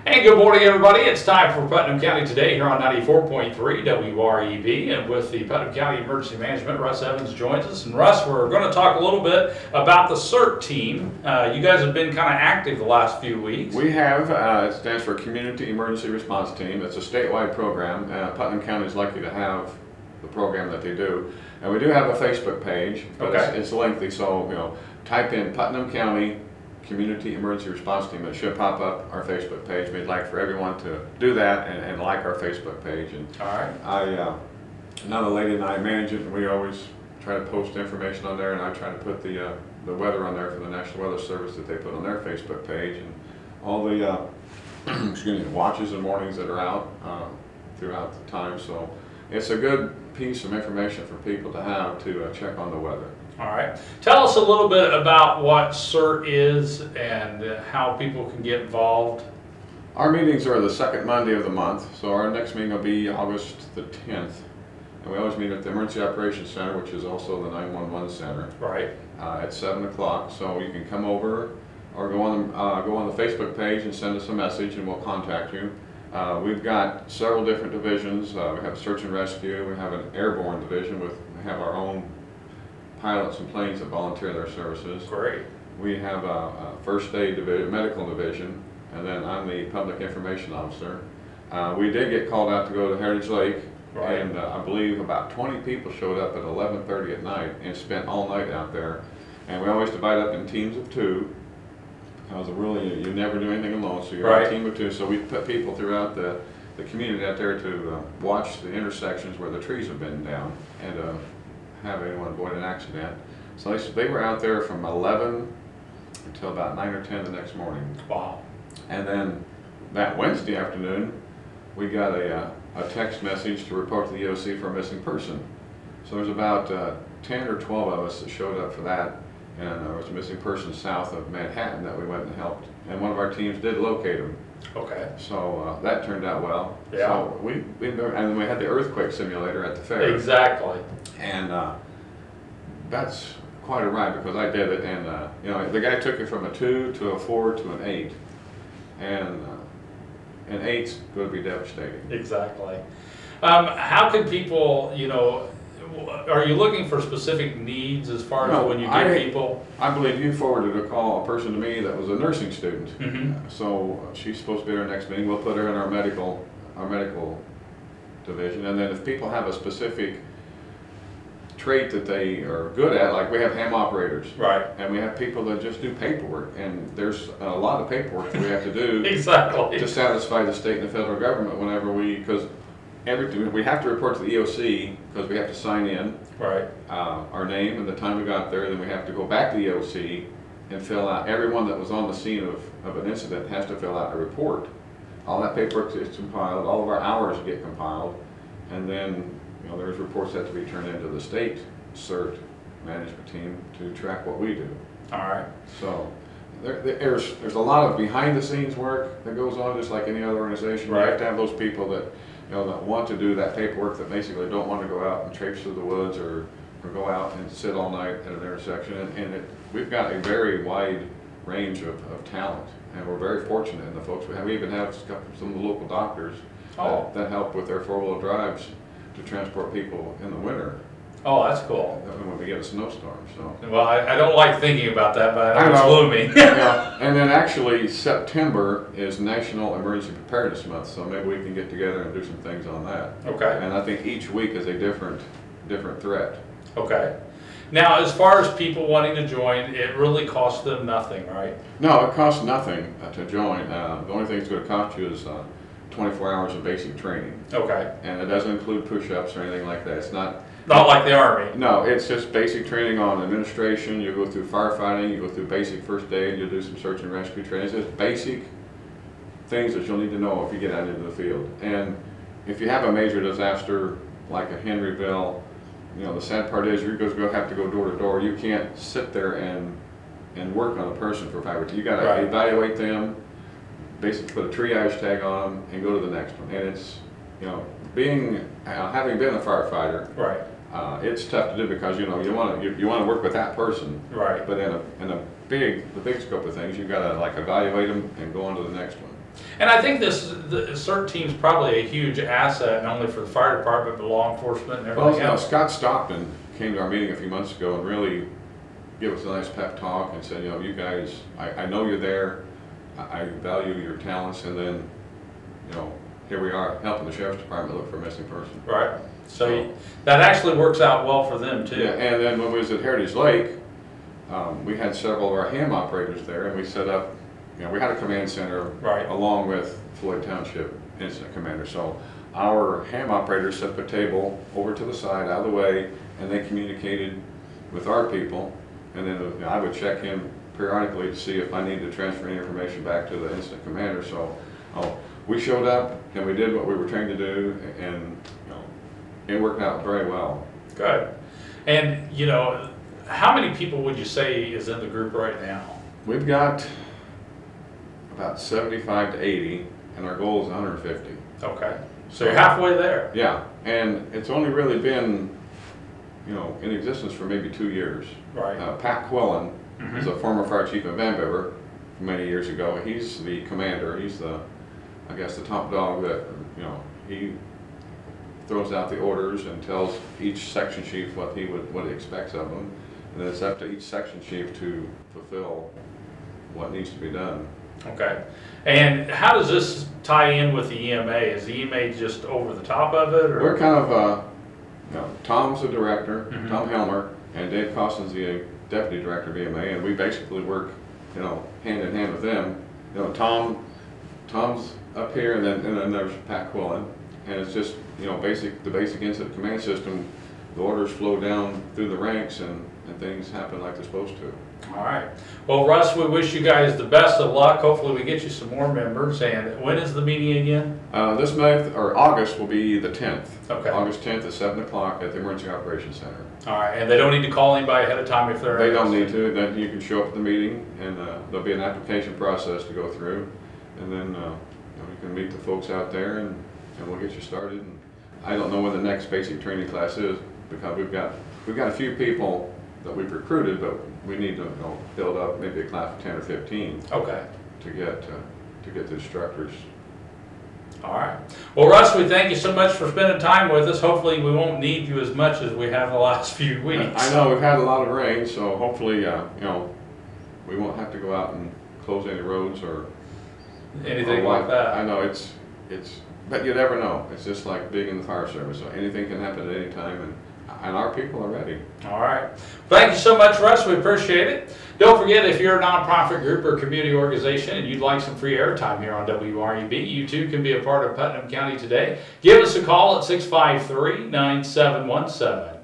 Hey, good morning, everybody. It's time for Putnam County Today here on 94.3 WREB. And with the Putnam County Emergency Management, Russ Evans joins us. And Russ, we're going to talk a little bit about the CERT team. You guys have been kind of active the last few weeks. We have. It stands for Community Emergency Response Team. It's a statewide program. Putnam County is lucky to have the program that they do. And we do have a Facebook page, but it's lengthy, so type in Putnam County Community Emergency Response Team. It should pop up our Facebook page. We'd like for everyone to do that and like our Facebook page. And all right. Another lady and I manage it, and we always try to post information on there, and I try to put the weather on there for the National Weather Service that they put on their Facebook page, and all the watches and mornings that are out throughout the time. So it's a good piece of information for people to have to check on the weather. All right. Tell us a little bit about what CERT is and how people can get involved. Our meetings are the second Monday of the month, so our next meeting will be August the 10th. And we always meet at the Emergency Operations Center, which is also the 911 center. Right. At 7 o'clock, so you can come over or go on the Facebook page and send us a message and we'll contact you. We've got several different divisions. We have search and rescue, we have an airborne division we have our own pilots and planes that volunteer their services. Great. We have a first aid division, medical division, and then I'm the public information officer. We did get called out to go to Heritage Lake, right. And I believe about 20 people showed up at 11:30 at night and spent all night out there. And we always divide up in teams of two, because really you never do anything alone, so you're right. a team of two. So we put people throughout the community out there to watch the intersections where the trees have been down and have anyone avoid an accident. So they were out there from 11 until about 9 or 10 the next morning. Wow. And then that Wednesday afternoon, we got a text message to report to the EOC for a missing person. So there's about 10 or 12 of us that showed up for that, and there was a missing person south of Manhattan that we went and helped, and one of our teams did locate him. Okay. So that turned out well. Yeah. So and then we had the earthquake simulator at the fair. Exactly. And that's quite a ride, because I did it, and the guy took it from a 2 to a 4 to an 8, and an 8's going to be devastating. Exactly. How can people, are you looking for specific needs as far as when you get people? I believe you forwarded a person to me that was a nursing student. Mm-hmm. So she's supposed to be at our next meeting. We'll put her in our medical division, and then if people have a specific trait that they are good at, like we have ham operators, right, and we have people that just do paperwork, and there's a lot of paperwork that we have to do exactly to satisfy the state and the federal government because we have to report to the EOC, because we have to sign in right our name and the time we got there. Then we have to go back to the EOC and fill out, everyone that was on the scene of an incident has to fill out a report. All that paperwork is compiled, all of our hours get compiled, and then there's reports that have to be turned into the state CERT management team to track what we do. All right. So there's a lot of behind the scenes work that goes on, just like any other organization. Right. You have to have those people that that want to do that paperwork, that basically don't want to go out and traipse through the woods or go out and sit all night at an intersection. And we've got a very wide range of talent, and we're very fortunate in the folks we have. We even have some of the local doctors that help with their 4-wheel drives to transport people in the winter. Oh, that's cool. When we get a snowstorm. So. Well, I don't like thinking about that, but I know it's gloomy. Yeah. And then actually September is National Emergency Preparedness Month, so maybe we can get together and do some things on that. Okay. And I think each week is a different threat. Okay. Now, as far as people wanting to join, it really costs them nothing, right? No, it costs nothing to join. The only thing it's going to cost you is 24 hours of basic training. Okay. And it doesn't include push-ups or anything like that. It's not like the Army. No, it's just basic training on administration. You go through firefighting, you go through basic first aid, you'll do some search and rescue training. It's just basic things that you'll need to know if you get out into the field. And if you have a major disaster like a Henryville, the sad part is you're going to have to go door to door. You can't sit there and work on a person for 5 or 10. You got to evaluate them, basically put a triage tag on them, and go to the next one. And it's having been a firefighter, right. It's tough to do, because you want to work with that person, right? But in the big scope of things, you've got to evaluate them and go on to the next one. And I think the CERT team's probably a huge asset, not only for the fire department, but law enforcement and everything Well, else. Scott Stockton came to our meeting a few months ago and really gave us a nice pep talk and said, you guys, I know you're there, I value your talents, and then, here we are helping the sheriff's department look for a missing person. Right. So that actually works out well for them too. Yeah, and then when we was at Heritage Lake, we had several of our ham operators there, and we set up, we had a command center along with Floyd Township Incident Commander. So our ham operators set up a table over to the side, out of the way, and they communicated with our people. And then I would check in periodically to see if I needed to transfer any information back to the incident commander. So we showed up and we did what we were trained to do, and it worked out very well. Good. And how many people would you say is in the group right now? We've got about 75 to 80, and our goal is 150. Okay. So you're halfway there. Yeah, and it's only really been, in existence for maybe 2 years. Right. Pat Quillen is a former fire chief in Van Bever many years ago. He's the commander. He's I guess the top dog that, he throws out the orders and tells each section chief what he expects of them. And then it's up to each section chief to fulfill what needs to be done. Okay. And how does this tie in with the EMA? Is the EMA just over the top of it? Or? We're kind of, Tom's the director, Tom Helmer, and Dave Costin's the deputy director of EMA, and we basically work, hand in hand with them. Tom's up here, and then there's Pat Quillen, and it's just, the basic incident command system. The orders flow down through the ranks, and things happen like they're supposed to. All right. Well, Russ, we wish you guys the best of luck. Hopefully we get you some more members. And when is the meeting again? This month, or August, will be the 10th. Okay. August 10th at 7 o'clock at the Emergency Operations Center. All right. And they don't need to call anybody ahead of time if they're They don't need to. Then you can show up at the meeting, and there'll be an application process to go through. And then you can meet the folks out there, and we'll get you started. And I don't know when the next basic training class is, because we've got a few people that we've recruited, but we need to build up maybe a class of 10 or 15. Okay. To get the instructors. All right. Well, Russ, we thank you so much for spending time with us. Hopefully we won't need you as much as we have the last few weeks. I know we've had a lot of rain, so hopefully we won't have to go out and close any roads or anything like that. I know it's but you never know. It's just like being in the fire service, so anything can happen at any time, and our people are ready. All right. Thank you so much, Russ. We appreciate it. Don't forget, if you're a nonprofit group or community organization and you'd like some free airtime here on WREB, you too can be a part of Putnam County Today. Give us a call at 653-9717.